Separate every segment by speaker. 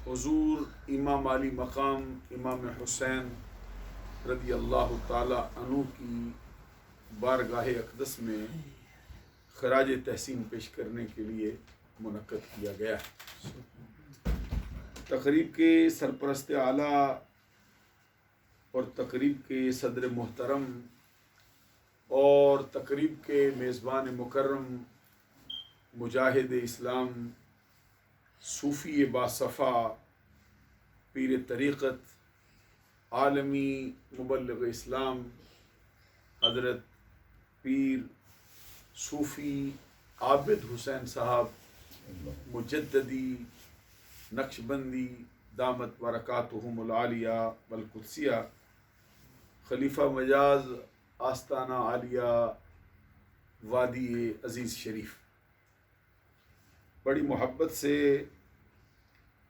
Speaker 1: حضور امام علی مقام امام حسین رضی اللہ تعالی عنہ کی بارگاہ اقدس میں خراج تحسین پیش کرنے کے لیے منعقد کیا گیا ہے۔ تقریب کے سرپرست اعلیٰ اور تقریب کے صدر محترم اور تقریب کے میزبان مکرم مجاہد اسلام صوفی باصفا پیر طریقت عالمی مبلغ اسلام حضرت پیر صوفی عابد حسین صاحب مجددی نقشبندی دامت برکاتہم العالیہ والقدسیہ خلیفہ مجاز آستانہ عالیہ وادی عزیز شریف بڑی محبت سے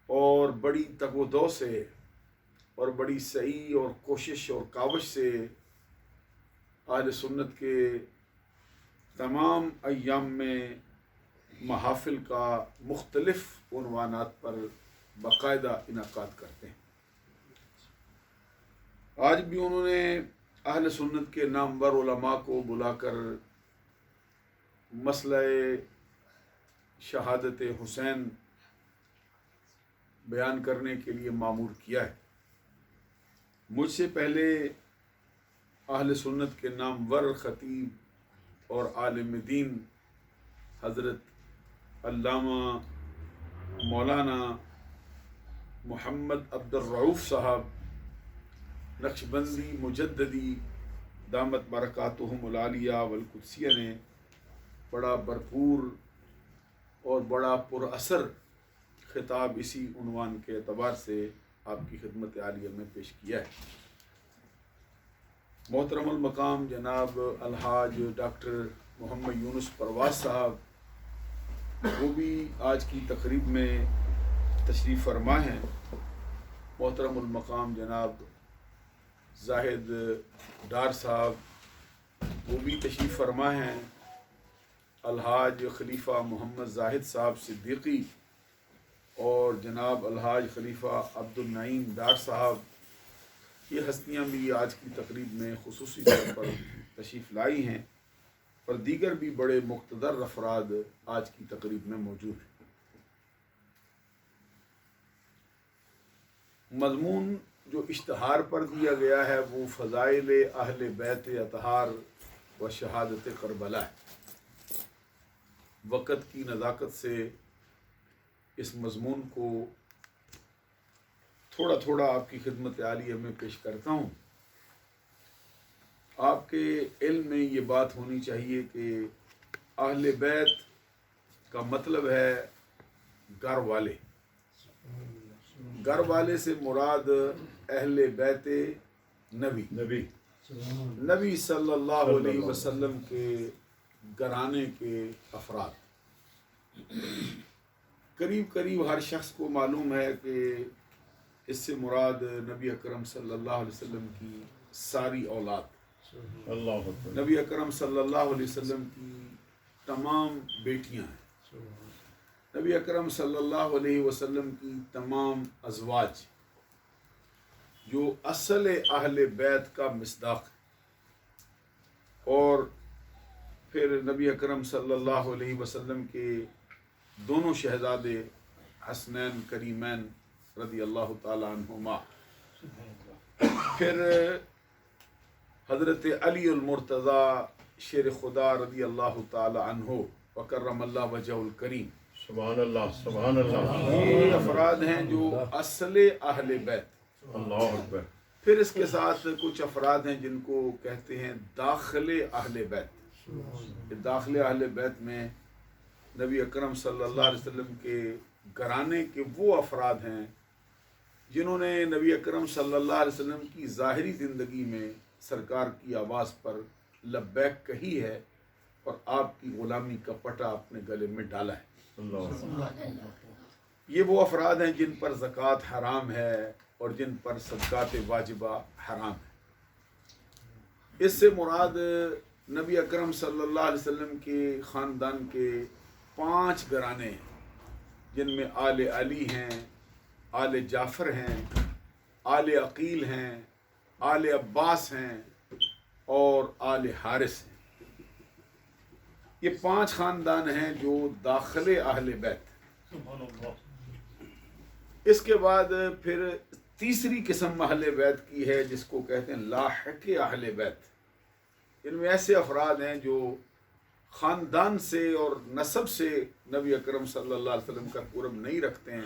Speaker 1: اور بڑی تگ و دو سے اور بڑی سعی اور کوشش اور کاوش سے اہل سنت کے تمام ایام میں محافل کا مختلف عنوانات پر باقاعدہ انعقاد کرتے ہیں۔ آج بھی انہوں نے اہل سنت کے نامور علماء کو بلا کر مسئلہ شہادت حسین بیان کرنے کے لیے مامور کیا ہے۔ مجھ سے پہلے اہل سنت کے نامور خطیب اور عالم دین حضرت علامہ مولانا محمد عبد الرؤوف صاحب نقشبندی مجددی دامت برکاتہم العالیہ والقدسیہ نے بڑا بھرپور اور بڑا پر اثر خطاب اسی عنوان کے اعتبار سے آپ کی خدمت عالیہ میں پیش کیا ہے۔ محترم المقام جناب الحاج ڈاکٹر محمد یونس پرواز صاحب وہ بھی آج کی تقریب میں تشریف فرما ہیں۔ محترم المقام جناب زاہد ڈار صاحب وہ بھی تشریف فرما ہیں۔ الحاج خلیفہ محمد زاہد صاحب صدیقی اور جناب الحاج خلیفہ عبد النعیم ڈار صاحب یہ ہستیاں بھی آج کی تقریب میں خصوصی طور پر تشریف لائی ہیں، اور دیگر بھی بڑے مقتدر افراد آج کی تقریب میں موجود ہیں۔ مضمون جو اشتہار پر دیا گیا ہے وہ فضائل اہل بیت اطہار و شہادت کربلا ہے۔ وقت کی نزاکت سے اس مضمون کو تھوڑا تھوڑا آپ کی خدمت عالیہ میں پیش کرتا ہوں۔ آپ کے علم میں یہ بات ہونی چاہیے کہ اہل بیت کا مطلب ہے گھر والے۔ گھر والے سے مراد اہل بیت نبی صلی اللہ علیہ وسلم کے گھرانے کے افراد۔ قریب قریب ہر شخص کو معلوم ہے کہ اس سے مراد نبی اکرم صلی اللہ علیہ وسلم کی ساری اولاد، نبی اکرم صلی اللہ علیہ وسلم کی تمام بیٹیاں ہیں، نبی اکرم صلی اللہ علیہ وسلم کی تمام ازواج، جو اصل اہل بیت کا مصداق ہے۔ اور پھر نبی اکرم صلی اللہ علیہ وسلم کے دونوں شہزادے حسنین کریمین رضی اللہ تعالی عنہما، پھر حضرت علی المرتضی شیر خدا رضی اللہ تعالی عنہ وکرم اللہ وجہ الکریم،
Speaker 2: سبحان اللہ سبحان اللہ،
Speaker 1: یہ افراد ہیں جو اصل اہل بیت۔
Speaker 2: اللہ اکبر۔
Speaker 1: پھر اس کے ساتھ کچھ افراد ہیں جن کو کہتے ہیں داخل اہل بیت۔ داخل اہل بیت میں نبی اکرم صلی اللہ علیہ وسلم کے گھرانے کے وہ افراد ہیں جنہوں نے نبی اکرم صلی اللہ علیہ وسلم کی ظاہری زندگی میں سرکار کی آواز پر لبیک کہی ہے اور آپ کی غلامی کا پٹا اپنے گلے میں ڈالا ہے۔ یہ وہ افراد ہیں جن پر زکوٰۃ حرام ہے اور جن پر صدقات واجبہ حرام ہے۔ اس سے مراد نبی اکرم صلی اللہ علیہ وسلم کے خاندان کے 5 گھرانے ہیں، جن میں آل علی ہیں، آل جعفر ہیں، آل عقیل ہیں، آل عباس ہیں اور آل حارث ہیں۔ یہ 5 خاندان ہیں جو داخل اہل بیت۔ اس کے بعد پھر تیسری قسم اہل بیت کی ہے جس کو کہتے ہیں لاحق اہل بیت۔ ان میں ایسے افراد ہیں جو خاندان سے اور نسب سے نبی اکرم صلی اللہ علیہ وسلم کا قرب نہیں رکھتے ہیں،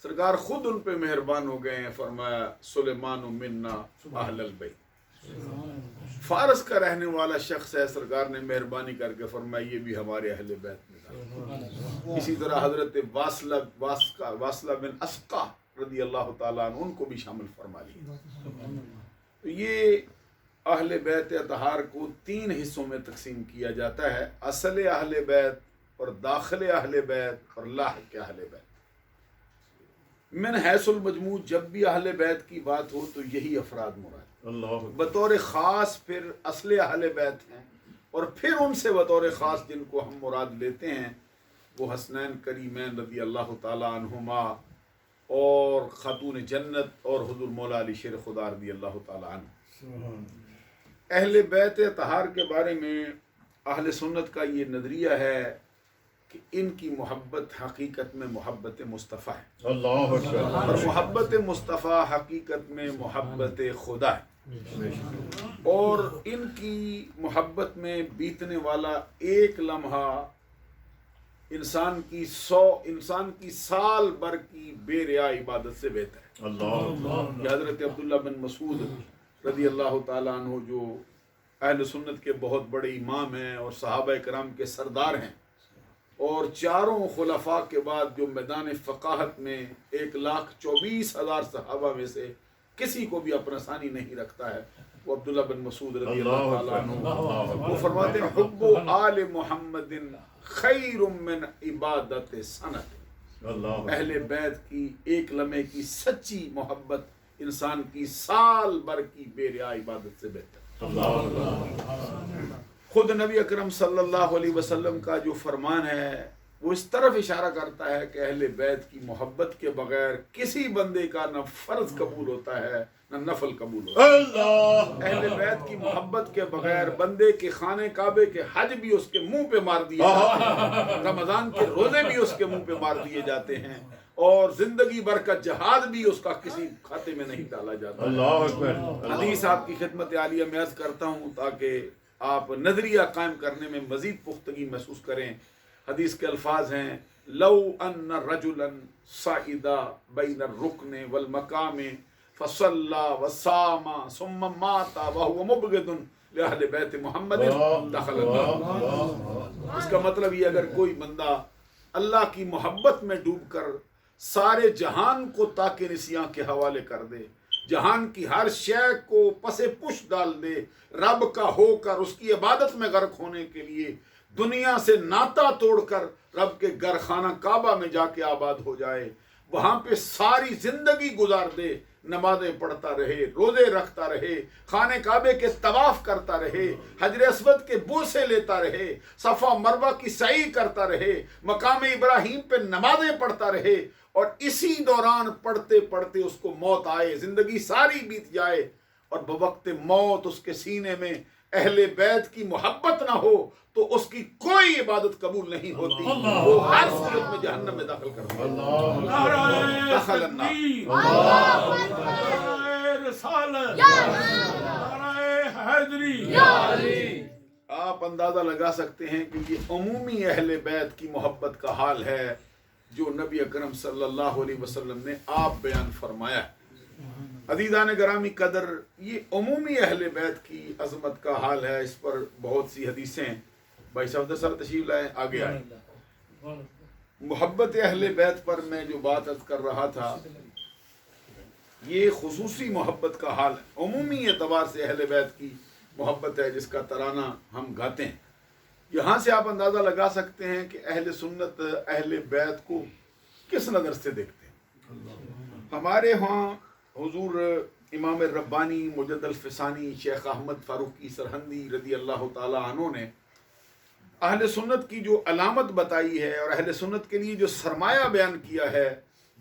Speaker 1: سرکار خود ان پہ مہربان ہو گئے ہیں، فرمایا سلیمان منا اہل البیت۔ فارس کا رہنے والا شخص ہے، سرکار نے مہربانی کر کے فرمایا یہ بھی ہمارے اہل بیت میں تھا۔ اسی طرح حضرت واصلہ بن اسقا رضی اللہ تعالیٰ عنہ ان کو بھی شامل فرما لیا۔ تو یہ اہل بیت اطہار کو 3 حصوں میں تقسیم کیا جاتا ہے: اصل اہل بیت اور داخل اہل بیت اور لاحق اہل بیت۔ من حیث المجموع جب بھی اہل بیت کی بات ہو تو یہی افراد مراد،
Speaker 2: اللہ
Speaker 1: بطور خاص پھر اصل اہل بیت ہیں، اور پھر ان سے بطور خاص جن کو ہم مراد لیتے ہیں وہ حسنین کریمین رضی اللہ تعالی عنہما اور خاتون جنت اور حضور مولا علی شیر خدا رضی اللہ تعالی عنہ۔ اہل بیت اطہار کے بارے میں اہل سنت کا یہ نظریہ ہے کہ ان کی محبت حقیقت میں محبت مصطفیٰ ہے،
Speaker 2: اللہ اکبر،
Speaker 1: اور محبت مصطفیٰ حقیقت میں محبت خدا ہے، اور ان کی محبت میں بیتنے والا ایک لمحہ انسان کی سال بھر کی بے ریا عبادت سے بہتر ہے۔
Speaker 2: اللہ
Speaker 1: یہ حضرت عبداللہ بن مسعود رضی اللہ تعالیٰ عنہ جو اہل سنت کے بہت بڑے امام ہیں اور صحابہ کرام کے سردار ہیں، اور 4 خلفاء کے بعد جو میدان فقاہت میں 1,24,000 صحابہ میں سے کسی کو بھی اپنا ثانی نہیں رکھتا ہے، وہ عبداللہ بن مسعود رضی اللہ تعالیٰ عنہ۔ وہ فرماتے ہیں حب آل محمد خیر من عبادت سنت۔
Speaker 2: اللہ
Speaker 1: اہل بیت کی ایک لمحے کی سچی محبت انسان کی سال بھر کی بے ریا عبادت سے بہتر۔ خود نبی اکرم صلی اللہ علیہ وسلم کا جو فرمان ہے وہ اس طرف اشارہ کرتا ہے کہ اہل بیت کی محبت کے بغیر کسی بندے کا نہ فرض قبول ہوتا ہے نہ نفل قبول ہوتا ہے۔
Speaker 2: اللہ
Speaker 1: اہل بیت کی محبت کے بغیر بندے کے خانے کعبے کے حج بھی اس کے منہ پہ مار دیے جاتے ہیں، رمضان کے روزے بھی اس کے منہ پہ مار دیے جاتے ہیں، اور زندگی بھر کا جہاد بھی اس کا کسی کھاتے میں نہیں ڈالا جاتا۔
Speaker 2: اللہ اکبر،
Speaker 1: حدیث آپ کی خدمت عالیہ میں عرض کرتا ہوں تاکہ آپ نظریہ قائم کرنے میں مزید پختگی محسوس کریں۔ حدیث کے الفاظ ہیں لو ان رجلا صعدا بین الرکن والمقام فصلى وصام ثم مات وهو مبغض لأہل بیت محمد دخل النار۔ اس کا مطلب یہ اگر کوئی بندہ اللہ کی محبت میں ڈوب کر سارے جہان کو تاکہ نسیاں کے حوالے کر دے، جہان کی ہر شے کو پسے پش ڈال دے، رب کا ہو کر اس کی عبادت میں غرق ہونے کے لیے دنیا سے ناتا توڑ کر رب کے گھر خانہ کعبہ میں جا کے آباد ہو جائے، وہاں پہ ساری زندگی گزار دے، نمازیں پڑھتا رہے، روزے رکھتا رہے، خانے کعبے کے طواف کرتا رہے، حجر اسود کے بوسے لیتا رہے، صفا مروہ کی سعی کرتا رہے، مقام ابراہیم پہ نمازیں پڑھتا رہے، اور اسی دوران پڑھتے پڑھتے اس کو موت آئے، زندگی ساری بیت جائے، اور بوقت موت اس کے سینے میں اہل بیت کی محبت نہ ہو تو اس کی کوئی عبادت قبول نہیں ہوتی، وہ ہر صورت میں جہنم میں داخل کرتا ہے۔ دخل النار۔ آپ اندازہ لگا سکتے ہیں کہ یہ عمومی اہل بیت کی محبت کا حال ہے جو نبی اکرم صلی اللہ علیہ وسلم نے آپ بیان فرمایا ہے۔ عزیزان گرامی قدر، یہ عمومی اہل بیت کی عظمت کا حال ہے، اس پر بہت سی حدیثیں۔ بھائی صفدر صاحب تشریف لائیں، آگے آئیں۔ محبت اہل بیت پر میں جو بات عرض کر رہا تھا یہ خصوصی محبت کا حال ہے، عمومی اعتبار سے اہل بیت کی محبت ہے جس کا ترانہ ہم گاتے ہیں۔ یہاں سے آپ اندازہ لگا سکتے ہیں کہ اہل سنت اہل بیت کو کس نظر سے دیکھتے ہیں۔ ہمارے ہاں حضور امام ربانی مجد الفسانی شیخ احمد فاروقی سرہندی رضی اللہ تعالی عنہ نے اہل سنت کی جو علامت بتائی ہے اور اہل سنت کے لیے جو سرمایہ بیان کیا ہے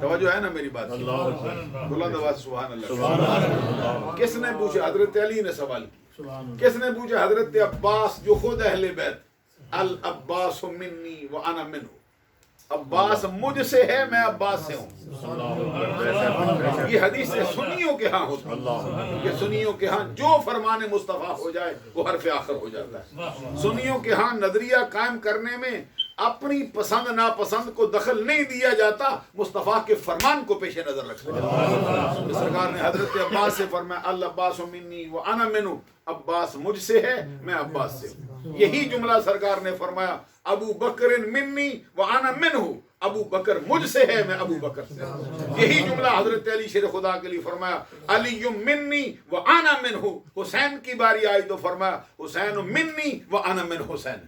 Speaker 1: توجہ ہے نا میری بات؟ بلند آواز سبحان اللہ۔ کس نے پوچھا؟ حضرت علی نے سوال کیا۔ کس نے پوچھا؟ حضرت عباس جو خود اہل بیت، العباس منی وانا منہ، عباس مجھ سے ہے، میں عباس سے ہوں۔ یہ حدیث سنیوں کے ہاں ہوتا ہے کہ سنیوں کے ہاں جو فرمان مصطفیٰ ہو جائے وہ حرف آخر ہو جاتا ہے۔ سنیوں کے ہاں نظریہ قائم کرنے میں اپنی پسند ناپسند کو دخل نہیں دیا جاتا، مصطفیٰ کے فرمان کو پیش نظر رکھا جاتا ہے۔ سرکار نے حضرت عباس سے فرمایا العباس منی وانا منہ، عباس مجھ سے ہے، میں عباس سے ہوں۔ یہی جملہ سرکار نے فرمایا ابو بکر منی وانا منہ، ابو بکر مجھ سے ہے، میں ابو بکر سے ہوں۔ یہی جملہ حضرت علی شیر خدا کے لیے فرمایا علی منی وانا منہ، حسین کی باری آئی تو فرمایا حسین منی وانا من حسین،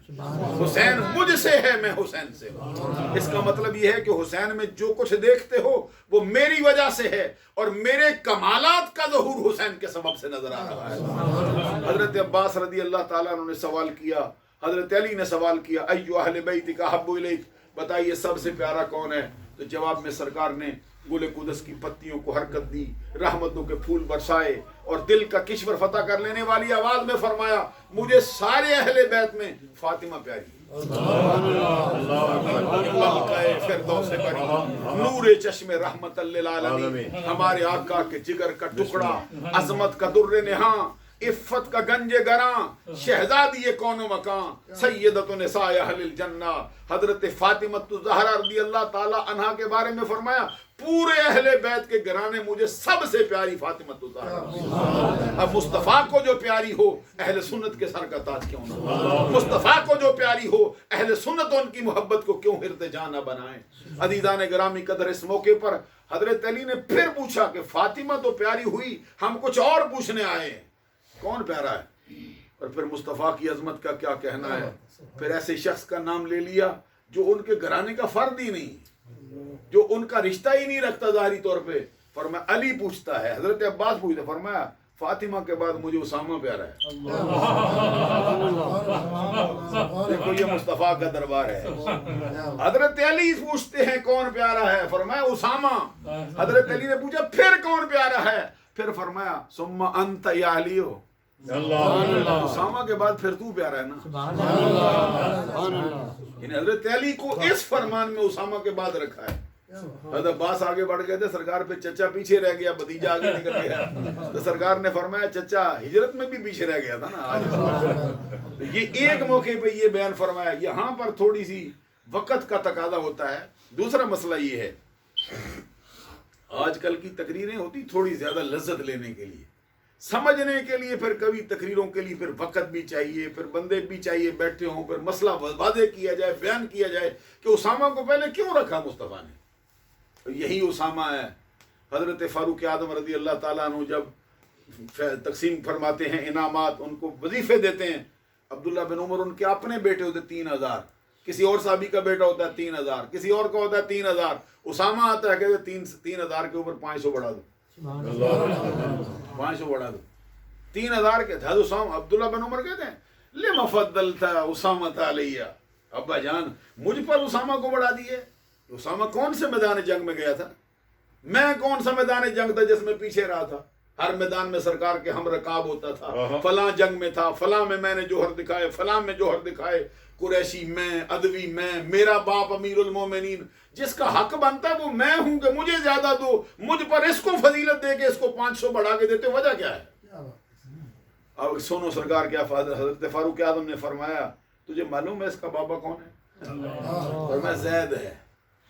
Speaker 1: حسین مجھ سے ہے، میں حسین سے ہوں۔ اس کا مطلب یہ ہے کہ حسین میں جو کچھ دیکھتے ہو وہ میری وجہ سے ہے، اور میرے کمالات کا ظہور حسین کے سبب سے نظر آ رہا ہے۔ حضرت عباس رضی اللہ تعالیٰ عنہ نے سوال کیا، حضرت علی نے سوال کیا ایو اہل بیتک احب الیک، بتائیے سب سے پیارا کون ہے؟ تو جواب میں سرکار نے گل قدس کی پتیوں کو حرکت دی، رحمتوں کے پھول برسائے، اور دل کا کشور فتح کر لینے والی آواز میں فرمایا مجھے سارے اہل بیت میں فاطمہ پیاری، فردوس بری، نور چشم رحمت للعالمین، ہمارے آقا کے جگر کا ٹکڑا، عظمت کا در نہاں، عفت کا گنج گراں، شہزادی کون و مکان، سیدۃ نساء اہل الجنہ، حضرت فاطمہ الزہرا رضی اللہ تعالی عنہا کے بارے میں فرمایا پورے اہل بیت کے گھرانے مجھے سب سے پیاری فاطمہ الزہرا۔ اب مصطفیٰ کو جو پیاری ہو اہل سنت کے سر کا تاج کیوں نہ ہو؟ مصطفیٰ کو جو پیاری ہو اہل سنت ان کی محبت کو کیوں ارتجا نہ بنائیں؟ عزیزان گرامی قدر، اس موقع پر حضرت علی نے پھر پوچھا کہ فاطمہ تو پیاری ہوئی، ہم کچھ اور پوچھنے آئے ہیں، کون پیارا ہے؟ اور پھر مصطفیٰ کی عظمت کا کیا کہنا ہے؟ پھر ایسے شخص کا نام لے لیا جو ان کے گھرانے کا فرد ہی نہیں، جو ان کا رشتہ ہی نہیں رکھتا ظاہری طور پہ۔ فرمایا علی پوچھتا ہے، حضرت عباس پوچھتا ہے، فرمایا فاطمہ کے بعد مجھے اسامہ پیارا ہے۔ دیکھو یہ مصطفیٰ کا دربار ہے۔ حضرت علی پوچھتے ہیں کون پیارا ہے؟ فرمایا اسامہ۔ حضرت علی نے پوچھا پھر کون پیارا ہے؟ پھر فرمایا ثم انت یا علی، اسامہ کے بعد پھر تو پیارا ہے نا۔ یعنی حضرت علی کو اس فرمان میں اسامہ کے بعد رکھا ہے۔ حضرت عباس آگے بڑھ گئے تھے، سرکار پہ چچا پیچھے رہ گیا، بھتیجا آگے نکل گیا، تو سرکار نے فرمایا چچا ہجرت میں بھی پیچھے رہ گیا تھا نا۔ یہ ایک موقع پہ یہ بیان فرمایا، یہاں پر تھوڑی سی وقت کا تقاضا ہوتا ہے۔ دوسرا مسئلہ یہ ہے آج کل کی تقریریں ہوتی تھوڑی زیادہ لذت لینے کے لیے، سمجھنے کے لیے، پھر کبھی تقریروں کے لیے پھر وقت بھی چاہیے، پھر بندے بھی چاہیے بیٹھے ہوں، پھر مسئلہ واضح کیا جائے، بیان کیا جائے کہ اسامہ کو پہلے کیوں رکھا مصطفیٰ نے۔ یہی اسامہ ہے۔ حضرت فاروق اعظم رضی اللہ تعالیٰ عنہ جب تقسیم فرماتے ہیں انعامات، ان کو وظیفے دیتے ہیں، عبداللہ بن عمر ان کے اپنے بیٹے ہوتے 3000، کسی اور صحابی کا بیٹا ہوتا ہے 3000، کسی اور کا ہوتا ہے 3000، اسامہ آتا ہے کہتے 3000 کے اوپر 500 بڑھا دو، 500 بڑھا دو، 3000 کے حضرت اسامہ عبداللہ بن عمر کہتے ہیں لما فضلت اسامہ علیہ، ابا جان مجھ پر اسامہ کو بڑھا دیے۔ اسامہ کون سے میدان جنگ میں گیا تھا؟ میں کون سا میدان جنگ تھا جس میں پیچھے رہا تھا؟ ہر میدان میں سرکار کے ہم رکاب ہوتا تھا، فلاں جنگ میں تھا، فلاں میں نے جوہر دکھائے، فلاں میں جوہر دکھائے، قریشی میں، ادوی میں، میرا باپ امیر المومنین، جس کا حق بنتا ہے وہ میں ہوں کہ مجھے زیادہ دو، مجھ پر اس کو فضیلت دے کے اس کو 500 بڑھا کے دیتے، وجہ کیا ہے؟ اب سنو سرکار کیا حضرت فاروق اعظم نے فرمایا تجھے معلوم ہے اس کا بابا کون ہے؟ فرمایا زید ہے۔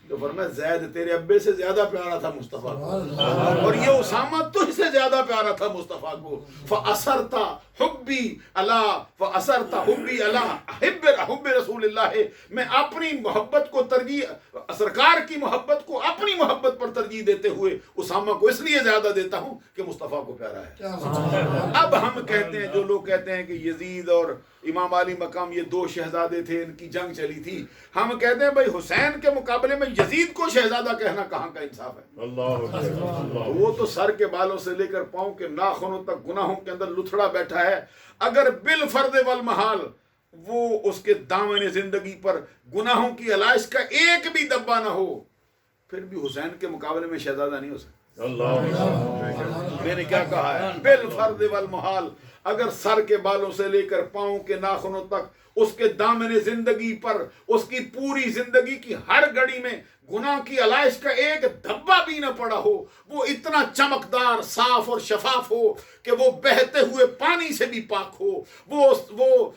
Speaker 1: تو فرمایا زید تیرے ابے سے زیادہ پیارا تھا مصطفیٰ کو، اور یہ اسامہ تجھ سے زیادہ پیارا تھا مصطفیٰ کو۔ فَأَثَرْتَ حُبِّي عَلَىٰ فَأَثَرْتَ حُبِّي عَلَىٰ حُبِّ رسول اللہ، میں اپنی محبت کو ترجیح، سرکار کی محبت کو اپنی محبت پر ترجیح دیتے ہوئے اسامہ کو اس لیے زیادہ دیتا ہوں کہ مصطفیٰ کو پیارا ہے۔ اب ہم کہتے ہیں، جو لوگ کہتے ہیں کہ یزید اور امام علی مقام یہ 2 شہزادے تھے، ان کی جنگ چلی تھی، ہم کہتے ہیں بھائی حسین کے مقابلے میں یزید کو شہزادہ کہنا کہاں کا انصاف ہے؟ وہ تو سر کے بالوں سے لے کر پاؤں کے ناخنوں تک گناہوں کے اندر لتھڑا بیٹھا ہے، اگر بالفرض والمحال وہ اس کے دامن زندگی پر گناہوں کی علائش کا ایک بھی دبا نہ ہو پھر بھی حسین کے مقابلے میں شہزادہ نہیں ہو سکتا۔
Speaker 2: اللہ
Speaker 1: میں نے کیا کہا ہے؟ بالفرد والمحال، اگر سر کے بالوں سے لے کر پاؤں کے ناخنوں تک اس کے دامن زندگی پر اس کی پوری زندگی کی ہر گھڑی میں گناہ کی علائش کا ایک دھبا بھی نہ پڑا ہو، وہ اتنا چمکدار، صاف اور شفاف ہو کہ وہ بہتے ہوئے پانی سے بھی پاک ہو، وہ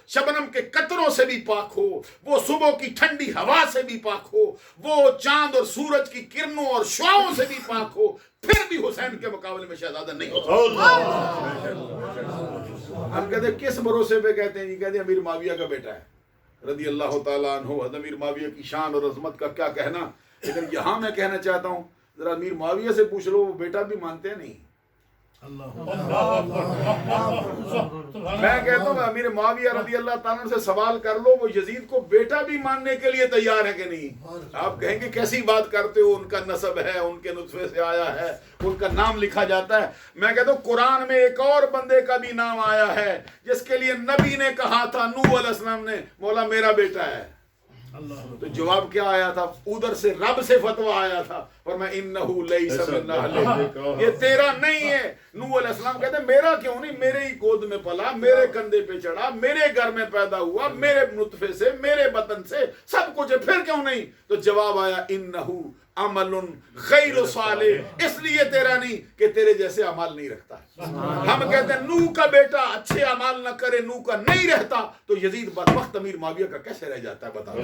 Speaker 1: شبنم کے قطروں سے بھی پاک ہو، وہ صبح کی ٹھنڈی ہوا سے بھی پاک ہو، وہ چاند اور سورج کی کرنوں اور شعاعوں سے بھی پاک ہو، پھر بھی حسین کے مقابلے میں شہزادہ نہیں ہو سکتا۔ ہم کہتے ہیں کس بھروسے پہ کہتے ہیں؟ یہ کہتے ہیں امیر معاویہ کا بیٹا ہے رضی اللہ تعالیٰ عنہ۔ حضرت امیر معاویہ کی شان اور عظمت کا کیا کہنا، لیکن یہاں میں کہنا چاہتا ہوں ذرا امیر معاویہ سے پوچھ لو، وہ بیٹا بھی مانتے ہیں نہیں۔ میں کہتا ہوں امیر معاویہ رضی اللہ تعالیٰ سے سوال کر لو، وہ یزید کو بیٹا بھی ماننے کے لیے تیار ہے کہ نہیں؟ آپ کہیں گے کیسی بات کرتے ہو، ان کا نسب ہے، ان کے نطفے سے آیا ہے، ان کا نام لکھا جاتا ہے۔ میں کہتا ہوں قرآن میں ایک اور بندے کا بھی نام آیا ہے جس کے لیے نبی نے کہا تھا، نوح علیہ السلام نے، مولا میرا بیٹا ہے۔ تو جواب کیا آیا تھا؟ ادھر سے رب سے فتویٰ آیا تھا، اور میں انہو لیس من اہلک، یہ تیرا نہیں ہے۔ نوح علیہ السلام کہتے ہیں میرا کیوں نہیں، میرے ہی گود میں پلا، میرے کندھے پہ چڑھا، میرے گھر میں پیدا ہوا، میرے نطفے سے، میرے بطن سے سب کچھ ہے، پھر کیوں نہیں؟ تو جواب آیا انہو عمل غیر صالح، اس لیے تیرا نہیں کہ تیرے جیسے عمل نہیں رکھتا۔ ہم کہتے ہیں نوح کا بیٹا اچھے عمل نہ کرے، نوح کا نہیں رہتا، تو یزید بدبخت امیر معاویہ کا کیسے رہ جاتا ہے؟ بتاؤ۔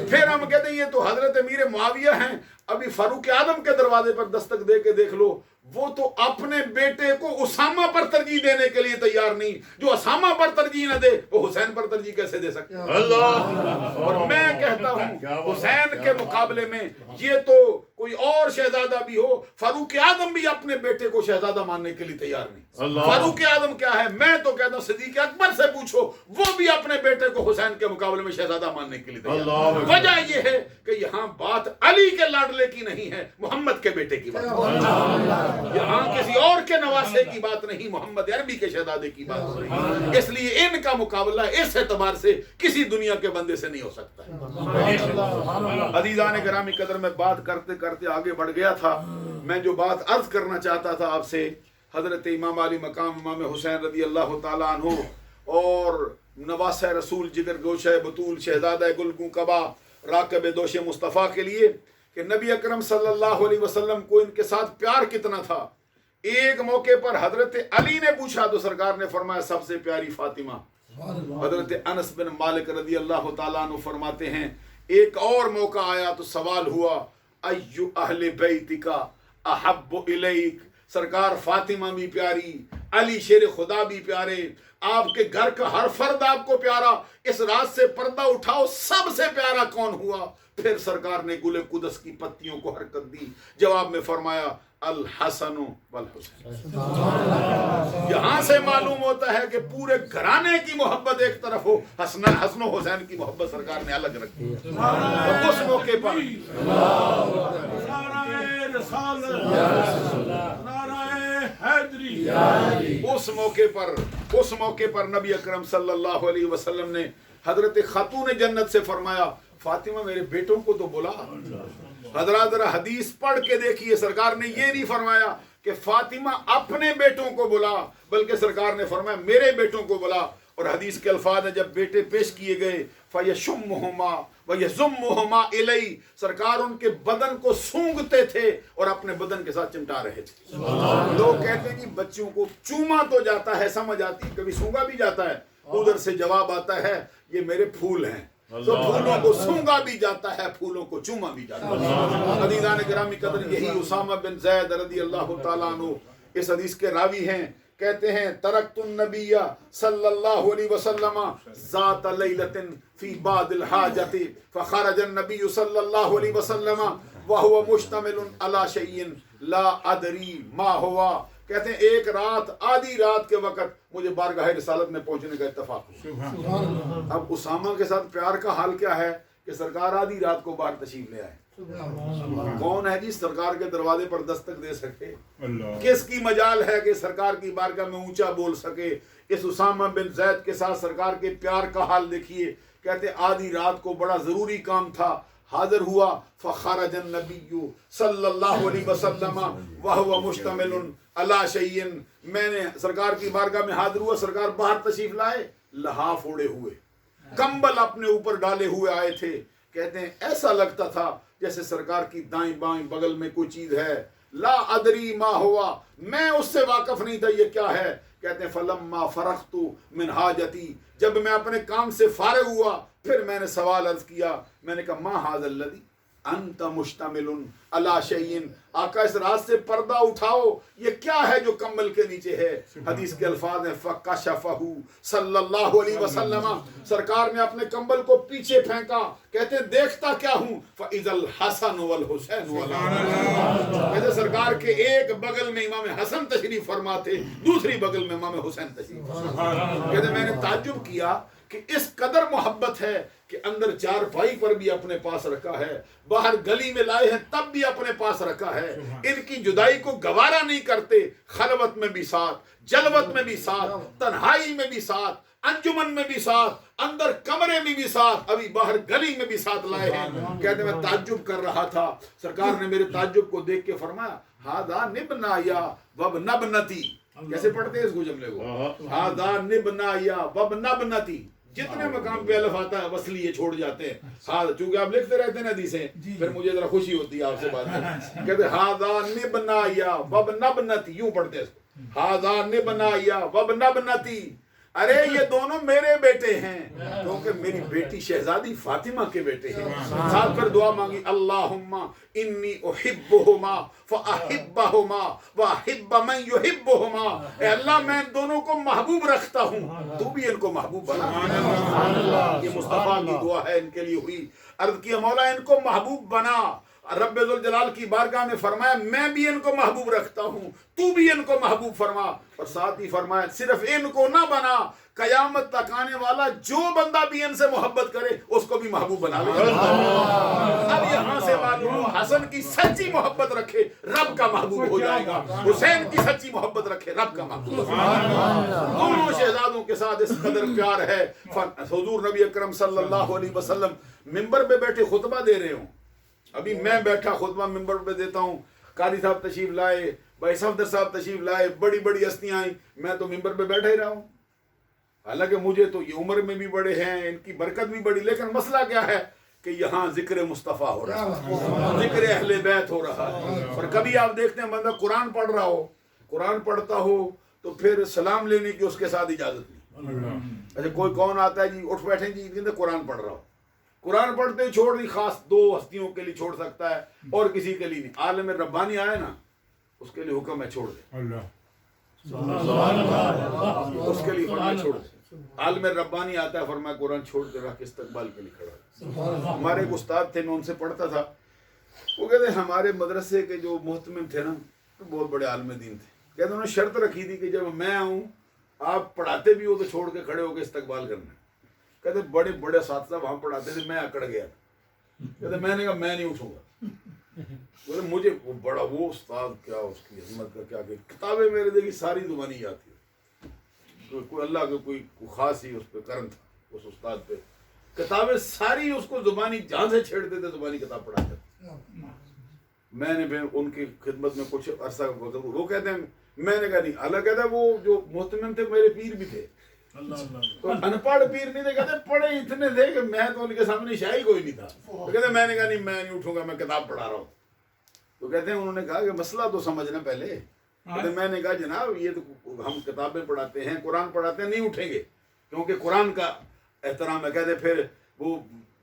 Speaker 1: پھر ہم کہتے ہیں یہ تو حضرت امیر معاویہ ہیں، ابھی فاروق اعظم کے دروازے پر دستک دے کے دیکھ لو، وہ تو اپنے بیٹے کو اسامہ پر ترجیح دینے کے لیے تیار نہیں۔ جو اسامہ پر ترجیح نہ دے وہ حسین پر ترجیح کیسے دے سکتا؟ اور میں کہتا ہوں حسین کے مقابلے میں یہ تو کوئی اور شہزادہ بھی ہو، فاروق اعظم بھی اپنے بیٹے کو شہزادہ ماننے کے لیے تیار نہیں۔ فاروق اعظم کیا ہے؟ میں تو کہتا ہوں صدیق اکبر سے پوچھو، وہ بھی اپنے بیٹے کو حسین کے مقابلے میں شہزادہ ماننے کے لیے تیار۔ وجہ یہ ہے کہ یہاں بات علی کے لاڈلے کی نہیں ہے، محمد کے بیٹے کی بات، یہاں کسی اور کے نواسے کی بات نہیں، محمد عربی کے شہزادے کی بات نہیں۔ اس لیے ان کا مقابلہ اس اعتبار سے کسی دنیا کے بندے سے نہیں ہو سکتا۔ عزیزان گرامی قدر، میں بات کرتے کرتے آگے بڑھ گیا تھا۔ میں جو بات عرض کرنا چاہتا تھا آپ سے، حضرت امام علی مقام امام حسین رضی اللہ تعالیٰ عنہ اور نواسہ رسول، جگر گوشہ بطول، شہزادہ گلگوں کبا، راکب دوش مصطفیٰ کے لیے کہ نبی اکرم صلی اللہ علیہ وسلم کو ان کے ساتھ پیار کتنا تھا۔ ایک موقع پر حضرت علی نے پوچھا تو سرکار نے فرمایا سب سے پیاری فاطمہ۔ حضرت انس بن مالک رضی اللہ تعالیٰ عنہ فرماتے ہیں ایک اور موقع آیا تو سوال ہوا ایو اہل بیتک احب الیک، سرکار فاطمہ بھی پیاری، علی شیر خدا بھی پیارے، آپ کے گھر کا ہر فرد آپ کو پیارا، اس رات سے پردہ اٹھاؤ سب سے پیارا کون ہوا؟ پھر سرکار نے گل قدس کی پتیوں کو حرکت دی، جواب میں فرمایا الحسن والحسین۔ یہاں سے معلوم ہوتا ہے کہ پورے گھرانے کی محبت ایک طرف ہو، حسن و حسین کی محبت سرکار نے الگ رکھی ہے۔ اور اس موقع پر اس موقع پر نبی اکرم صلی اللہ علیہ وسلم نے حضرت خاتون جنت سے فرمایا فاطمہ میرے بیٹوں کو تو بلا۔ حضرات ذرا حدیث پڑھ کے دیکھیے، سرکار نے یہ نہیں فرمایا کہ فاطمہ اپنے بیٹوں کو بلا، بلکہ سرکار نے فرمایا میرے بیٹوں کو بلا۔ اور حدیث کے الفاظ ہیں جب بیٹے پیش کیے گئے فَيَشُمُّهُمَا وَيَزُمُّهُمَا إِلَيْهِ، سرکار ان کے بدن کو سونگتے تھے اور اپنے بدن کے ساتھ چمٹا رہے تھے۔ لوگ کہتے ہیں کہ بچوں کو چوما تو جاتا ہے، سمجھ آتی، کبھی سونگا بھی جاتا ہے، ادھر سے جواب آتا ہے یہ میرے پھول ہیں، تو پھولوں کو سونگا بھی جاتا ہے، پھولوں کو چوما بھی جاتا ہے۔ عزیزان گرامی قدر، یہی اسامہ بن زید رضی اللہ تعالیٰ عنہ اس حدیث کے راوی ہیں، کہتے ہیں ترکت النبی صلی اللہ علیہ وسلم ذات لیلۃ فی بعض الحاجۃ فخرج النبی صلی اللہ علیہ وسلم وهو مشتمل علی شیء لا ادری ما ہوا۔ کہتے ہیں ایک رات، آدھی رات کے وقت مجھے بارگاہ رسالت میں پہنچنے کا اتفاق ہوا۔ اب اسامہ کے ساتھ پیار کا حال کیا ہے کہ سرکار آدھی رات کو باہر تشریف لے آئے۔ کون ہے جی سرکار کے دروازے پر دستک دے سکے؟ کس کی مجال ہے کہ سرکار کی بارگاہ میں اونچا بول سکے؟ اس اسامہ بن زید کے ساتھ سرکار کے پیار کا حال دیکھیے۔ کہتے آدھی رات کو بڑا ضروری کام تھا، حاضر ہوا فخرج النبی صلی اللہ علیہ وسلم وہو مشتمل علی شیء، میں نے سرکار کی بارگاہ میں حاضر ہوا، سرکار باہر تشریف لائے، لحاف اوڑے ہوئے، کمبل اپنے اوپر ڈالے ہوئے آئے تھے، کہتے ہیں ایسا لگتا تھا جیسے سرکار کی دائیں بائیں بغل میں کوئی چیز ہے، لا ادری ما ہوا، میں اس سے واقف نہیں تھا یہ کیا ہے، کہتے ہیں فلما فرغت من حاجتی، جب میں اپنے کام سے فارغ ہوا پھر میں نے سوال عرض کیا، میں نے کہا ما ھذا الذی انت مشتمل علی شیء، آقا اس رات سے پردہ اٹھاؤ، یہ کیا ہے جو کمبل کے نیچے ہے؟ حدیث کے الفاظ ہیں فکشفہ صلی اللہ علیہ وسلم، سرکار نے اپنے کمبل کو پیچھے پھینکا، کہتے ہیں دیکھتا کیا ہوں، فاذا الحسن والحسین کہتے سرکار کے ایک بغل میں امام حسن تشریف فرما تھے، دوسری بغل میں امام حسین تشریف فرما، کہتے میں نے تعجب کیا کہ اس قدر محبت ہے کہ اندر چار بھائی پر بھی اپنے پاس رکھا ہے، باہر گلی میں لائے ہیں تب بھی اپنے پاس رکھا ہے، ان کی جدائی کو گوارا نہیں کرتے، خلوت میں بھی ساتھ، جلوت میں بھی ساتھ، تنہائی میں بھی ساتھ، انجمن میں بھی ساتھ، اندر کمرے میں بھی ساتھ، ابھی باہر گلی میں بھی ساتھ لائے ہیں۔ کہتے میں تعجب کر رہا تھا، سرکار نے میرے تعجب کو دیکھ کے فرمایا ہاذا نبنایا وابنبنتی، کیسے پڑھتے ہیں اس کو جملے کو، ہاذا نبنایا وابنبنتی، جتنے مقام پہ الف آتا ہے وصلی یہ چھوڑ جاتے ہیں، ہاں چونکہ آپ لکھتے رہتے ہیں حدیثیں، پھر مجھے ذرا خوشی ہوتی ہے آپ سے بات کریں، کہتے ہاذا نبنایا وابنبنتی، یوں پڑھتے ہیں اس کو، ہاذا نبنایا وابنبنتی، ارے یہ دونوں میرے بیٹے ہیں، کیونکہ میری بیٹی شہزادی فاطمہ کے بیٹے ہیں۔ ساتھ پھر دعا مانگی اللہم انی احبہما فاحبہما واحب من یحبہما، اے اللہ میں ان دونوں کو محبوب رکھتا ہوں، تو بھی ان کو محبوب بنا۔ یہ مصطفیٰ کی دعا ہے ان کے لیے ہوئی، عرض کیا مولا ان کو محبوب بنا، رب ذوالجلال کی بارگاہ میں فرمایا میں بھی ان کو محبوب رکھتا ہوں، تو بھی ان کو محبوب فرما، اور ساتھ ہی فرمایا صرف ان کو نہ بنا، قیامت تک آنے والا جو بندہ بھی ان سے محبت کرے اس کو بھی محبوب بنا لے۔ اب یہاں سے معلوم ہو حسن کی سچی محبت رکھے رب کا محبوب ہو جائے گا، حسین کی سچی محبت رکھے رب کا محبوب ہو جائے گا۔ دونوں شہزادوں کے ساتھ اس قدر پیار ہے، حضور نبی اکرم صلی اللہ علیہ وسلم ممبر پہ بیٹھے خطبہ دے رہے ہوں، ابھی میں بیٹھا خطبہ ممبر پہ دیتا ہوں، قاری صاحب تشریف لائے، بھائی صفدر صاحب تشریف لائے، بڑی بڑی ہستیاں آئیں، میں تو ممبر پہ بیٹھا ہی رہا ہوں، حالانکہ مجھے تو یہ عمر میں بھی بڑے ہیں، ان کی برکت بھی بڑی، لیکن مسئلہ کیا ہے کہ یہاں ذکر مصطفیٰ ہو رہا ہے، ذکر اہل بیت ہو رہا ہے، اور کبھی آپ دیکھتے ہیں بندہ قرآن پڑھ رہا ہو، قرآن پڑھتا ہو تو پھر سلام لینے کی اس کے ساتھ اجازت نہیں، اچھا کوئی کون آتا ہے جی اٹھ بیٹھیں جی کہتے قرآن پڑھ رہا ہو، قرآن پڑھتے ہی چھوڑ دی، خاص دو ہستیوں کے لیے چھوڑ سکتا ہے اور کسی کے لیے نہیں، عالم ربانی آئے نا اس کے لیے حکم ہے چھوڑ دے، اس کے لیے فرمایا چھوڑ دے، عالم ربانی آتا ہے فرمایا قرآن چھوڑ دے رکھ استقبال کے لیے کھڑا۔ ہمارے ایک استاد تھے میں ان سے پڑھتا تھا، وہ کہتے ہیں ہمارے مدرسے کے جو محتمم تھے نا بہت بڑے عالم دین تھے، کہتے انہوں نے شرط رکھی تھی کہ جب میں آؤں آپ پڑھاتے بھی ہو تو چھوڑ کے کھڑے ہو کے استقبال کرنا، کہتے بڑے بڑے اساتذہ وہاں پڑھاتے تھے، میں اکڑ گیا، کہتے میں نے کہا میں نہیں اٹھوں گا، بولے مجھے بڑا وہ استاد کیا اس کی عظمت کا کیا کہ کتابیں میرے دیکھی ساری زبانی یاد تھی، کوئی اللہ کا کوئی خاص ہی اس پہ کرم تھا اس استاد پہ، کتابیں ساری اس کو زبانی جہاں سے چھیڑتے تھے زبانی کتاب پڑھاتے تھے۔ میں نے پھر ان کی خدمت میں کچھ عرصہ وہ کہتے ہیں میں نے کہا نہیں، اللہ کہتا ہے وہ جو محتمم تھے میرے پیر بھی تھے، تو ان پڑھ پیر نہیں تھے، کہتے پڑھے اتنے تھے کہ میں تو ان کے سامنے شاہی کوئی نہیں تھا، تو کہتے میں نے کہا نہیں میں نہیں اٹھوں گا، میں کتاب پڑھا رہا ہوں، تو کہتے ہیں انہوں نے کہا کہ مسئلہ تو سمجھنا پہلے، کہتے میں نے کہا جناب یہ تو ہم کتابیں پڑھاتے ہیں قرآن پڑھاتے ہیں، نہیں اٹھیں گے کیونکہ قرآن کا احترام ہے۔ کہتے پھر وہ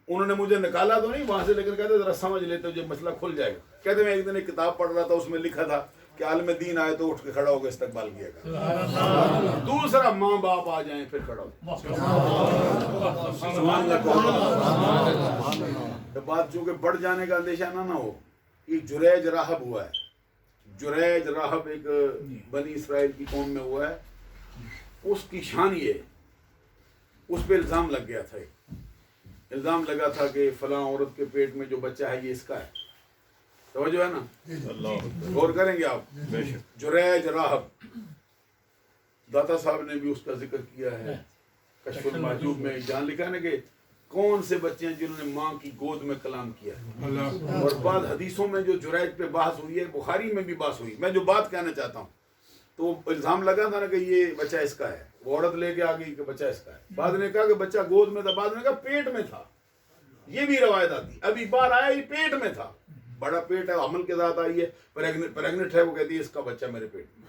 Speaker 1: انہوں نے مجھے نکالا تو نہیں وہاں سے، لیکن کہتے ذرا سمجھ لیتے جو مسئلہ کھل جائے گا۔ کہتے میں ایک دن ایک کتاب پڑھ رہا تھا، اس میں لکھا تھا کہ عالم دین آئے تو اٹھ کے کھڑا ہو کے استقبال کیا گا، دوسرا ماں باپ آ جائیں پھر کھڑا ہو، بات چونکہ بڑھ جانے کا اندیشہ نہ ہو۔ یہ جریج راہب ہوا ہے، جریج راہب ایک بنی اسرائیل کی قوم میں ہوا ہے، اس کی شان یہ ہے، اس پہ الزام لگ گیا تھا، الزام لگا تھا کہ فلاں عورت کے پیٹ میں جو بچہ ہے یہ اس کا ہے، توجہ ہے نا، غور کریں گے آپ، جریج راہب، داتا صاحب نے بھی اس کا ذکر کیا ہے کشف المحجوب میں، جان لکھا ہے نا کہ کون سے بچے ہیں جنہوں نے ماں کی گود میں کلام کیا ہے؟
Speaker 2: اللہ
Speaker 1: اور بعض حدیثوں میں جو جریج پہ بحث ہوئی ہے، بخاری میں بھی بحث ہوئی. میں جو بات کہنا چاہتا ہوں، تو الزام لگا تھا نا کہ یہ بچہ اس کا ہے، وہ عورت لے کے آ گئی کہ بچہ اس کا ہے. بعد نے کہا کہ بچہ گود میں تھا، بعد نے کہا پیٹ میں تھا. یہ بھی روایت آتی. ابھی بار آیا یہ پیٹ میں تھا، بڑا پیٹ ہے، حمل کے ساتھ آئی ہے، پریگنٹ ہے، وہ کہتی ہے اس کا بچہ میرے پیٹ میں.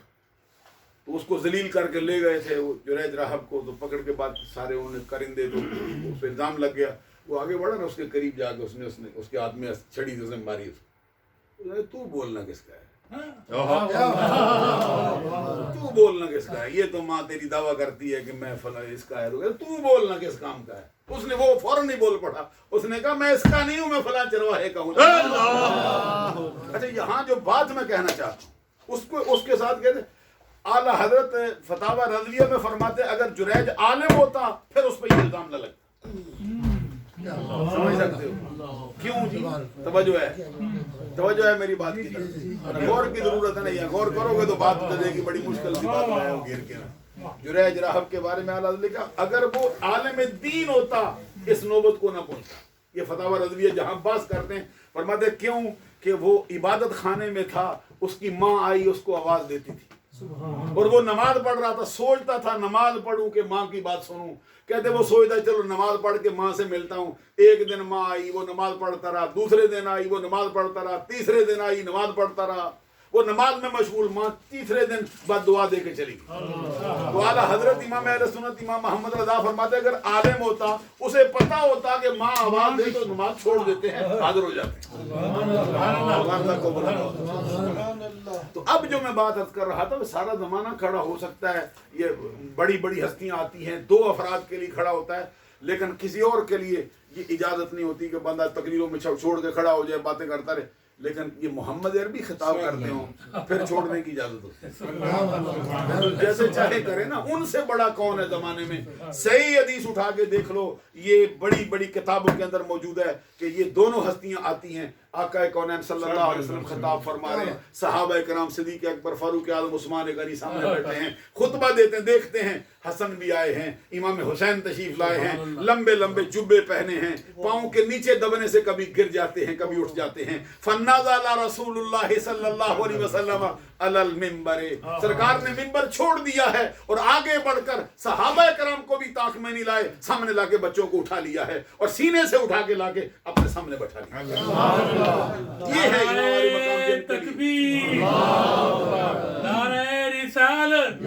Speaker 1: تو اس کو ذلیل کر کے لے گئے تھے وہ جریج راہب کو. تو پکڑ کے بعد سارے انہوں نے کرندے، تو اس پہ الزام لگ گیا. وہ آگے بڑھا نا، اس کے قریب جا کے اس نے اس کے ہاتھ میں چھڑی سے ماری. تو بولنا کس کا ہے؟ تو بولنا کس کا ہے؟ یہ تو ماں تیری دعویٰ کرتی ہے کہ میں فلاں اس کا ہے. تو بولنا کس کام کا ہے؟ اس نے وہ فوراً نہیں بول پڑا. اس نے کہا میں اس کا نہیں ہوں، میں فلاں چرواہے کا ہوں. اچھا، یہاں جو بات میں کہنا چاہتا ہوں اس کے ساتھ کہتے اعلیٰ حضرت فتاوی رضویہ میں فرماتے اگر جریج عالم ہوتا پھر اس پہ یہ الزام نہ لگتا. سمجھ سکتے ہو کیوں جی؟ توجہ ہے میری بات کی طرف. غور کی ضرورت ہے. نہیں غور کرو گے تو بات بدلے گی. بڑی مشکل سی بات ہے وہ گھیر کے نا. جریج راہب کے بارے میں اعلیٰ حضرت لکھا اگر وہ عالم دین ہوتا اس نوبت کو نہ پہنچتا. یہ فتاوی رضویہ جہاں بحث کرتے ہیں فرماتے کیوں کہ وہ عبادت خانے میں تھا، اس کی ماں آئی، اس کو آواز دیتی تھی اور وہ نماز پڑھ رہا تھا. سوچتا تھا نماز پڑھوں کہ ماں کی بات سنوں. کہتے وہ سوچتا چلو نماز پڑھ کے ماں سے ملتا ہوں. ایک دن ماں آئی، وہ نماز پڑھتا رہا. دوسرے دن آئی، وہ نماز پڑھتا رہا. تیسرے دن آئی، نماز پڑھتا رہا. وہ نماز میں مشغول. ماں تیسرے دن بعد دعا دے کے چلی گئی. تو اعلیٰ حضرت امام اہل سنت امام محمد رضا فرماتے اگر عالم ہوتا، اسے پتا ہوتا کہ ماں آواز دے تو نماز چھوڑ دیتے ہیں، حاضر ہو جاتے ہیں. تو اب جو میں بات عرض کر رہا تھا وہ سارا زمانہ کھڑا ہو سکتا ہے. یہ بڑی بڑی ہستیاں آتی ہیں، 2 افراد کے لیے کھڑا ہوتا ہے، لیکن کسی اور کے لیے یہ اجازت نہیں ہوتی کہ بندہ تقریروں میں چھوڑ کے کھڑا ہو جائے، باتیں کرتا رہے. لیکن یہ محمد عربی خطاب کرتے ہوں پھر چھوڑنے کی اجازت ہوتی ہے. جیسے چاہے کرے نا. ان سے بڑا کون ہے زمانے میں؟ صحیح حدیث اٹھا کے دیکھ لو، یہ بڑی بڑی کتابوں کے اندر موجود ہے کہ یہ دونوں ہستیاں آتی ہیں. آقا کونین صلی اللہ علیہ وسلم خطاب فرما رہے ہیں، صحابہ کرام صدیق اکبر فاروق اعظم عثمان غنی سامنے بیٹھے ہیں، خطبہ دیتے ہیں. دیکھتے ہیں حسن بھی آئے ہیں، امام حسین تشریف لائے ہیں، لمبے لمبے جبے پہنے ہیں، پاؤں کے نیچے دبنے سے کبھی گر جاتے ہیں کبھی اٹھ جاتے ہیں. فنازل رسول اللہ صلی اللہ علیہ وسلم علی المنبر. سرکار نے منبر چھوڑ دیا ہے اور آگے بڑھ کر صحابہ کرام کو بھی طاق میں نہیں لائے، سامنے لا کے بچوں کو اٹھا لیا ہے اور سینے سے اٹھا کے لا کے اپنے سامنے بٹھا لیا. یہ ہے امام علی مقام جن کے لیے.
Speaker 3: تکبیر، نعرہ رسالت،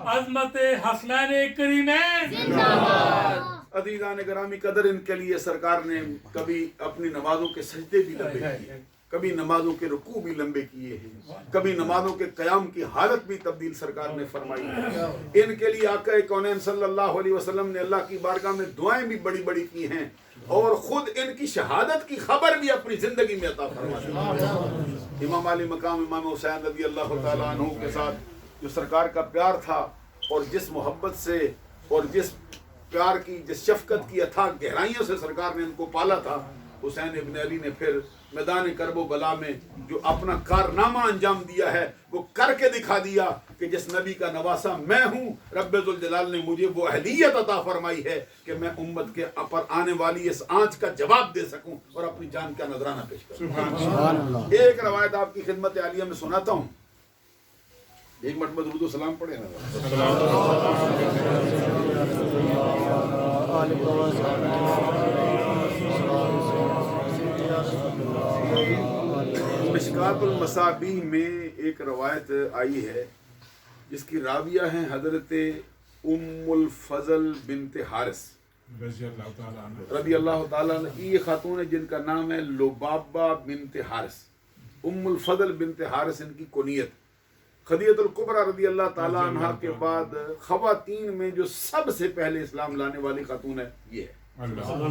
Speaker 3: عظمت حسنین کریمین زندہ باد.
Speaker 1: عزیزان گرامی قدر، ان کے لیے سرکار نے کبھی اپنی نمازوں کے سجدے بھی لمبے کیے ہیں، کبھی نمازوں کے رکوع بھی لمبے کیے ہیں، کبھی نمازوں کے قیام کی حالت بھی تبدیل سرکار نے فرمائی ہے. ان کے لیے آقا کونین صلی اللہ علیہ وسلم نے اللہ کی بارگاہ میں دعائیں بھی بڑی بڑی کی ہیں اور خود ان کی شہادت کی خبر بھی اپنی زندگی میں عطا فرمائی. امام علی مقام امام حسین رضی اللہ تعالیٰ عنہ کے ساتھ جو سرکار کا پیار تھا اور جس محبت سے اور جس پیار کی، جس شفقت کی اتھاہ گہرائیوں سے سرکار نے ان کو پالا تھا، حسین ابن علی نے پھر میدان کرب و بلا میں جو اپنا کارنامہ انجام دیا ہے وہ کر کے دکھا دیا کہ جس نبی کا نواسا میں ہوں، رب ذوالجلال نے مجھے وہ اہلیت عطا فرمائی ہے کہ میں امت کے پر آنے والی اس آنچ کا جواب دے سکوں اور اپنی جان کا نذرانہ پیش کروں. ایک روایت آپ کی خدمت عالیہ میں سناتا ہوں. ایک مرتبہ درود و سلام پڑھے نا. مشکات المصابیح میں ایک روایت آئی ہے جس کی راویہ ہیں حضرت ام الفضل بنت حارث رضی اللہ تعالیٰ عنہ. یہ خاتون ہے جن کا نام ہے لبابہ بنت حارث. ام الفضل بنت حارث ان کی کنیت. خدیجہ الکبریٰ رضی اللہ تعالیٰ عنہ کے بعد خواتین میں جو سب سے پہلے اسلام لانے والی خاتون ہے یہ ہے.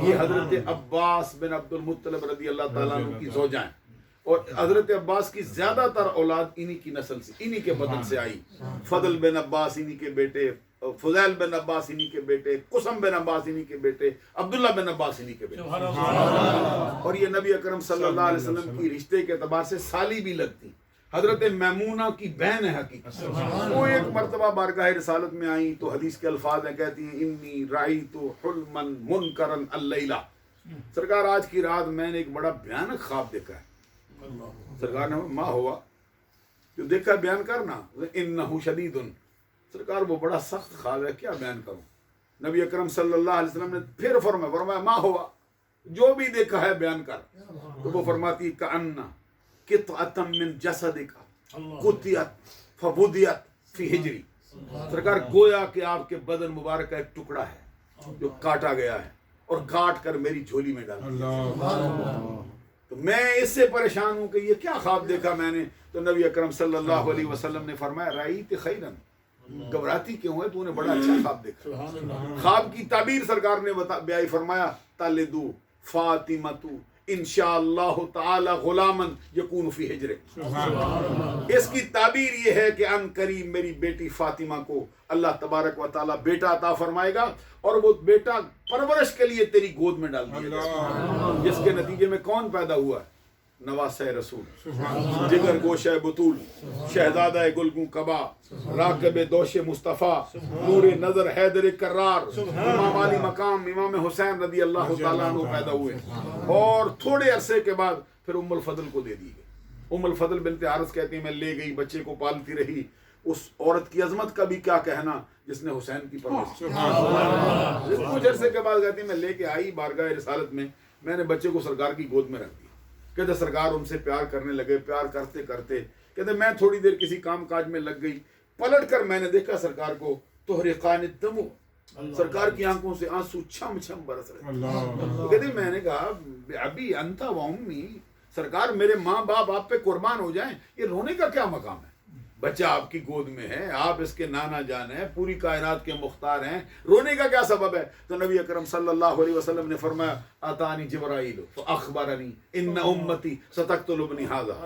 Speaker 1: یہ حضرت عباس بن عبد المطلب رضی اللہ تعالیٰ عنہ کی زوجہ ہیں اور حضرت عباس کی زیادہ تر اولاد انہی کی نسل سے، انہی کے بدن سے آئی. فضل بن عباس انہی کے بیٹے، فضیل بن عباس انہی کے بیٹے، قسم بن عباس انہی کے بیٹے، عبداللہ بن عباس انہی کے بیٹے. اور یہ نبی اکرم صلی اللہ علیہ وسلم کی رشتے کے اعتبار سے سالی بھی لگتی. حضرت میمونہ کی بہن ہے حقیقت. وہ ایک مرتبہ بارگاہ رسالت میں آئیں تو حدیث کے الفاظ ہیں، کہتی ہیں انی رأیت حلما منکرا اللیلہ، سرکار آج کی رات میں نے ایک بڑا بھیانک خواب دیکھا ہے. سرکار نے ما ہوا، جو دیکھا بیان کرنا، انہ شدید، سرکار وہ بڑا سخت خواب ہے، کیا بیان کروں. نبی اکرم صلی اللہ علیہ وسلم نے پھر فرمایا ما ہوا، جو بھی دیکھا ہے بیان کر. تو وہ فرماتی کأن قطعۃ من جسدک قطعت فبدیت فی حجری، سرکار گویا کہ آپ کے بدن مبارک کا ایک ٹکڑا ہے جو کاٹا گیا ہے اور کاٹ کر میری جھولی میں ڈال دیا. تو میں اس سے پریشان ہوں کہ یہ کیا خواب دیکھا میں نے. تو نبی اکرم صلی اللہ علیہ وسلم نے فرمایا رأیت خیرا، گھبراتی کیوں ہے، تو نے بڑا اچھا خواب دیکھا. خواب کی تعبیر سرکار نے بیائی، فرمایا تلدو فاطمۃ انشاءاللہ تعالی غلاما یکون فی حجرہ. اس کی تعبیر یہ ہے کہ ان قریب میری بیٹی فاطمہ کو اللہ تبارک و تعالی بیٹا عطا فرمائے گا اور وہ بیٹا پرورش کے لیے تیری گود میں ڈال دیا گا، جس کے نتیجے میں کون پیدا ہوا ہے؟ نواسہ رسول، جگر گوشہ بطول، شہزادہ گلگوں قبا، راکب دوش مصطفیٰ، نور نظر حیدر کرار، امام علی مقام امام حسین رضی اللہ تعالیٰ عنہ پیدا ہوئے. اور تھوڑے عرصے کے بعد پھر ام الفضل کو دے دی گئی. ام الفضل بنت حارث کہتی ہیں میں لے گئی، بچے کو پالتی رہی. اس عورت کی عظمت کا بھی کیا کہنا جس نے حسین کی پرورش. کچھ عرصے کے بعد کہتی ہیں میں لے کے آئی بارگاہ رسالت میں نے بچے کو سرکار کی گود میں رکھ دیا. کہتے سرکار ان سے پیار کرنے لگے، پیار کرتے کرتے کہتے میں تھوڑی دیر کسی کام کاج میں لگ گئی، پلٹ کر میں نے دیکھا سرکار کو تحرقان الدم، سرکار کی آنکھوں سے آنسو چھم چھم برس رہے. کہتے میں نے کہا ابھی انت و امی، سرکار میرے ماں باپ آپ پہ قربان ہو جائیں، یہ رونے کا کیا مقام ہے؟ بچہ آپ کی گود میں ہے، آپ اس کے نانا جان ہیں، پوری کائنات کے مختار ہیں، رونے کا کیا سبب ہے؟ تو نبی اکرم صلی اللہ علیہ وسلم نے فرمایا اتانی جبرائیل فاخبرنی ان امتی ستقتل ابنی ھذا،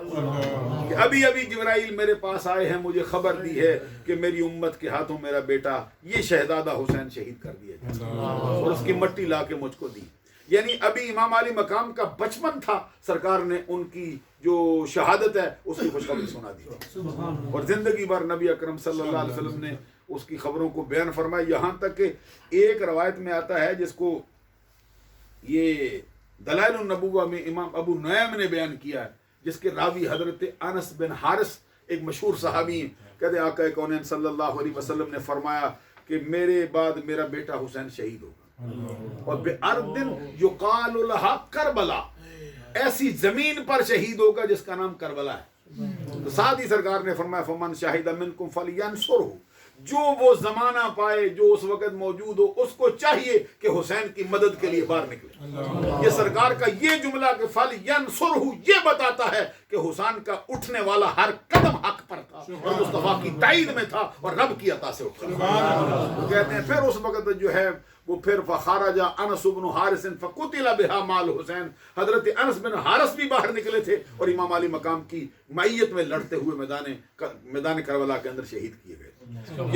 Speaker 1: کہ ابھی جبرائیل میرے پاس آئے ہیں، مجھے خبر دی ہے کہ میری امت کے ہاتھوں میرا بیٹا یہ شہزادہ حسین شہید کر دیا جائے، اور اس کی مٹی لا کے مجھ کو دی. یعنی ابھی امام علی مقام کا بچپن تھا، سرکار نے ان کی جو شہادت ہے اس کی خوشخبری سنا دی، اور زندگی بھر نبی اکرم صلی اللہ علیہ وسلم نے اس کی خبروں کو بیان فرمایا. یہاں تک کہ ایک روایت میں آتا ہے جس کو یہ دلائل النبوہ میں امام ابو نعیم نے بیان کیا ہے، جس کے راوی حضرت انس بن حارث ایک مشہور صحابی ہیں. کہتے آقا کونین صلی اللہ علیہ وسلم نے فرمایا کہ میرے بعد میرا بیٹا حسین شہید ہوگا، اور بِأَرْضٍ يُقَالُ لَهَا کربلا، ایسی زمین پر شہید ہوگا جس کا نام کربلا ہے. تو ساتھ ہی سرکار نے فرمایا فَمَنْ شَهِدَ مِنْكُمْ فَلْيَنْصُرْهُ، جو وہ زمانہ پائے جو اس وقت موجود ہو اس کو چاہیے کہ حسین کی مدد کے لیے باہر نکلے. یہ سرکار کا یہ جملہ کہ فَلْيَنْصُرْهُ یہ بتاتا ہے کہ حسین کا اٹھنے والا ہر قدم حق پر تھا اور مصطفیٰ کی تائید میں تھا اور رب کی عطا سے اٹھا. کہتے ہیں پھر اس وقت جو ہے وہ پھر فخرج انس بن حارث فقتل بها مال حسین، حضرت انس بن حارث بھی باہر نکلے تھے اور امام علی مقام کی معیت میں لڑتے ہوئے میدان کربلا کے اندر شہید کیے گئے.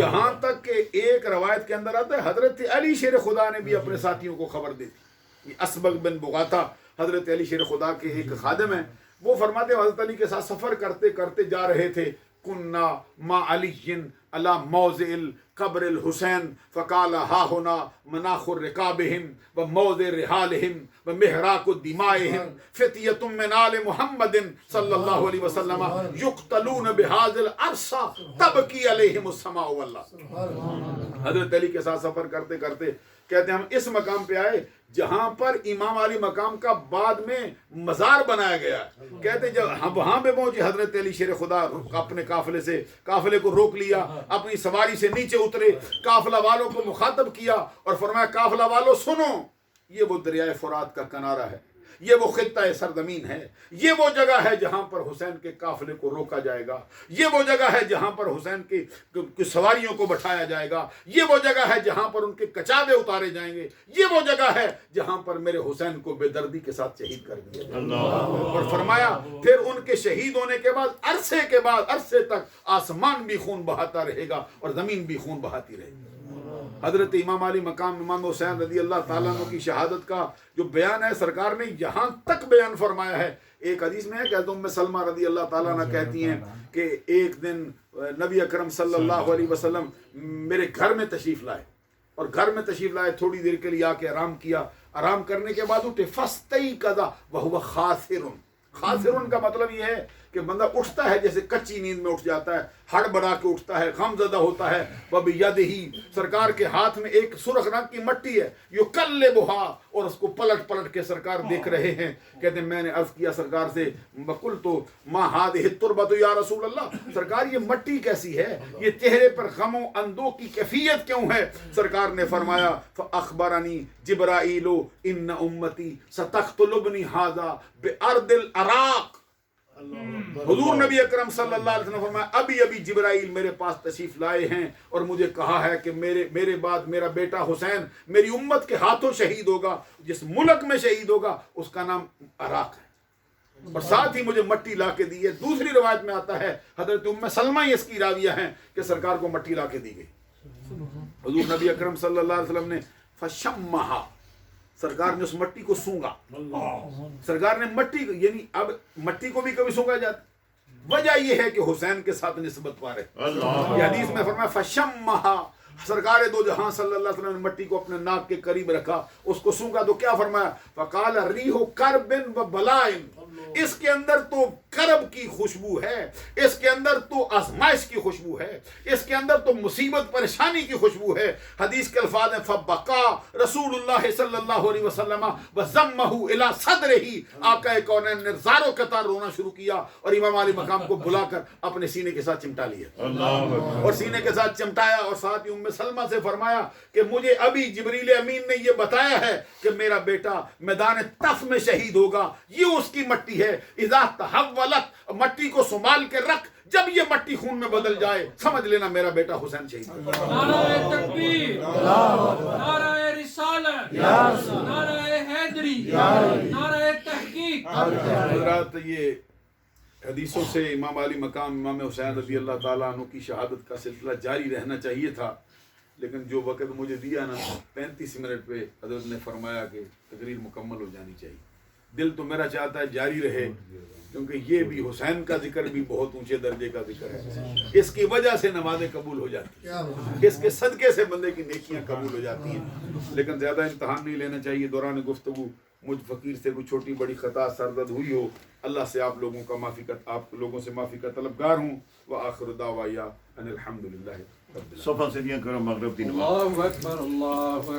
Speaker 1: یہاں تک کہ ایک روایت کے اندر آتا ہے حضرت علی شیر خدا نے بھی اپنے ساتھیوں کو خبر دی تھی. اسبغ بن بغاتا حضرت علی شیر خدا کے ایک خادم ہیں، وہ فرماتے ہیں حضرت علی کے ساتھ سفر کرتے کرتے جا رہے تھے، کننا ما علی علی موضع قبر الحسین فقال ہا ہونا مناخ الرکابہم و موضع رحالہم و محراق دمائہم فتیۃ من آل محمد صلی اللہ علیہ وسلم یقتلون بہذا العرصہ تبکی علیہم السماء والارض. حضرت علی کے ساتھ سفر کرتے کرتے کہتے ہیں ہم اس مقام پہ آئے جہاں پر امام علی مقام کا بعد میں مزار بنایا گیا ہے. کہتے جب ہم وہاں پہ پہنچے حضرت علی شیر خدا اپنے قافلے کو روک لیا، اپنی سواری سے نیچے اترے، قافلہ والوں کو مخاطب کیا اور فرمایا قافلہ والوں سنو، یہ وہ دریائے فرات کا کنارہ ہے، یہ وہ خطہ سرزمین ہے، یہ وہ جگہ ہے جہاں پر حسین کے قافلے کو روکا جائے گا، یہ وہ جگہ ہے جہاں پر حسین کی سواریوں کو بٹھایا جائے گا، یہ وہ جگہ ہے جہاں پر ان کے کچاوے اتارے جائیں گے، یہ وہ جگہ ہے جہاں پر میرے حسین کو بے دردی کے ساتھ شہید کر دیا جائے. اور فرمایا پھر ان کے شہید ہونے کے بعد عرصے تک آسمان بھی خون بہاتا رہے گا اور زمین بھی خون بہاتی رہے گی. حضرت امام علی مقام امام حسین رضی اللہ تعالیٰ عنہ کی شہادت کا جو بیان ہے سرکار نے یہاں تک بیان فرمایا ہے. ایک حدیث میں ہے کہ حضرت ام سلمہ رضی اللہ تعالیٰ عنہ کہتی ہیں کہ ایک دن نبی اکرم صلی اللہ علیہ وسلم میرے گھر میں تشریف لائے، اور گھر میں تشریف لائے، تھوڑی دیر کے لیے آ کے آرام کیا، آرام کرنے کے بعد اٹھے، فاستیقظ وہو خاسر. خاسرن کا مطلب یہ ہے کہ بندہ اٹھتا ہے جیسے کچی نیند میں اٹھ جاتا ہے، ہڑبڑا کے اٹھتا ہے، غم زدہ ہوتا ہے. وَبِيَدِهِ سرکار کے ہاتھ میں ایک سرخ رنگ کی مٹی ہے، يُقَلِّبُهَا اور اس کو پلٹ پلٹ کے سرکار دیکھ رہے ہیں. کہتے ہیں میں نے عرض کیا سرکار سے، وَقُلْتُ مَا هَذِهِ التُّرْبَةُ يَا رسول اللہ، سرکار یہ مٹی کیسی ہے، یہ چہرے پر غم و اندوہ کی کیفیت کیوں ہے؟ سرکار نے فرمایا فَأَخْبَرَنِي جِبْرَائِيلُ إِنَّ أُمَّتِي سَتَقْتُلُبْنِي هَذَا بِأَرْضِ الْعَرَاقِ. حضور نبی اکرم صلی اللہ علیہ وسلم فرمایا ابھی ابھی جبرائیل میرے پاس تشریف لائے ہیں اور مجھے کہا ہے کہ میرے بعد میرا بیٹا حسین میری امت کے ہاتھوں شہید ہوگا. جس ملک میں شہید ہوگا اس کا نام عراق ہے، اور ساتھ ہی مجھے مٹی لا کے دی ہے. دوسری روایت میں آتا ہے حضرت ام سلمہ ہی اس کی راویہ ہیں کہ سرکار کو مٹی لا کے دی گئی. حضور نبی اکرم صلی اللہ علیہ وسلم نے فشمہا، سرکار نے اس مٹی کو سونگا. سرکار نے مٹی کو، یعنی اب مٹی کو بھی کبھی سونگا جاتا، وجہ یہ ہے کہ حسین کے ساتھ نسبت پا رہے. یہ حدیث میں فرمایا فشمہا، سرکار دو جہاں صلی اللہ علیہ وسلم نے مٹی کو اپنے ناک کے قریب رکھا، اس کو سونگا تو کیا فرمایا؟ فقال ریح کرب و بلائن، اس کے اندر تو کرب کی خوشبو ہے، اس کے اندر تو آزمائش کی خوشبو ہے، اس کے اندر تو مصیبت پریشانی کی خوشبو ہے. حدیث کے الفاظ ہیں فبقا رسول اللہ صلی اللہ علیہ وسلم وضمہ الی صدرہ، آقا کونین نے زاروں قطار رونا شروع کیا اور امام علی مقام کو بلا کر اپنے سینے کے ساتھ چمٹا لیا، اور سینے کے ساتھ چمٹایا، اور ساتھ ہی ام سلمہ سے فرمایا کہ مجھے ابھی جبریل امین نے یہ بتایا ہے کہ میرا بیٹا میدان طف میں شہید ہوگا، یہ اس کی مٹی ہے. اذا تحولت، مٹی کو سنبھال کے رکھ، جب یہ مٹی خون میں بدل جائے سمجھ لینا میرا بیٹا حسین شہید ہوگا.
Speaker 3: نعرہ تکبیر، نعرہ رسالت، نعرہ حیدری، نعرہ تحقیق.
Speaker 1: حضرات یہ حدیثوں سے امام علی مقام امام حسین رضی اللہ تعالیٰ عنہ کی شہادت کا سلسلہ جاری رہنا چاہیے تھا، لیکن جو وقت مجھے دیا نا 35 منٹ پہ حضرت نے فرمایا کہ تقریر مکمل ہو جانی چاہیے. دل تو میرا چاہتا ہے جاری رہے، کیونکہ یہ بھی حسین کا ذکر بھی بہت اونچے درجے کا ذکر ہے. اس کی وجہ سے نمازیں قبول ہو جاتی ہیں، اس کے صدقے سے بندے کی نیکیاں قبول ہو جاتی ہیں. لیکن زیادہ امتحان نہیں لینا چاہیے. دوران گفتگو مجھ فقیر سے کوئی چھوٹی بڑی خطا سرزد ہوئی ہو، اللہ سے آپ لوگوں سے معافی کا طلبگار ہوں. وآخر دعوایا ان الحمدللہ.
Speaker 2: صفحہ سے دیا کرو مغرب کی نماز.
Speaker 3: اللہ اکبر، اللہ اکبر.